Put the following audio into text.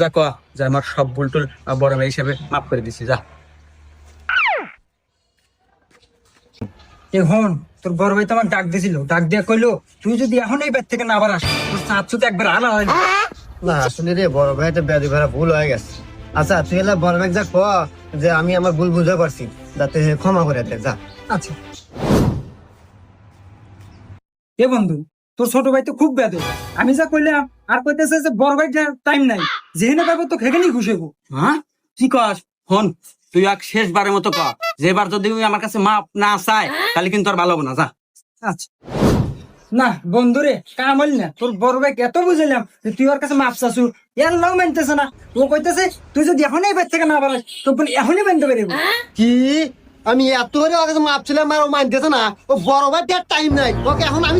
যা কয়া যে আমার সব ভুল টুল বড় ভাই হিসাবে মাফ করে দিছি যা। এখন তোর বড় ভাই তো আমার ডাক দিছিল, ডাক দিয়া কইলো তুই যদি এখন এই বেদ থেকে না আবার আস তোর চাঁদ তো একবার আনা হয় না আসলে রে বড় ভাই একটা ব্যাধি ভরা ভুল হয়ে গেছে। আচ্ছা তুই এলা বড় ভাই যা ক যে আমি আমার ভুল বুঝতে পারছি, যাতে ক্ষমা করে দে যা। আচ্ছা এ বন্ধু, তোর ছোট ভাই তো খুব বেদে, আমি যা কইলাম আর কইতেছে যে বড় ভাই টাইম নাই, যেখানে পাবো তো সেখানেই ঘুষেবো। হ্যাঁ কি কস? হন তুই এক শেষবারের মতো ক, যেবার যদি আমার কাছে মাপ না চায় তাহলে কিন্তু আর ভালো হবে না, যা। আচ্ছা না বন্ধুরে কাম হইল না, তোর বড় ভাই এত বুঝাইলাম যে তুই ওর কাছে মাপ চাচ্ছু, এর লাও মানতেছে না। ও কইতেছে তুই যদি এখনই বেদ থেকে না বাড়াস তো এখনই মানতে পারবো। কি আমি এত করে ওর কাছে মাপ ছিলাম আর ও মানতেছে না? ও বড় ভাই টাইম নাই, ওকে এখন আমি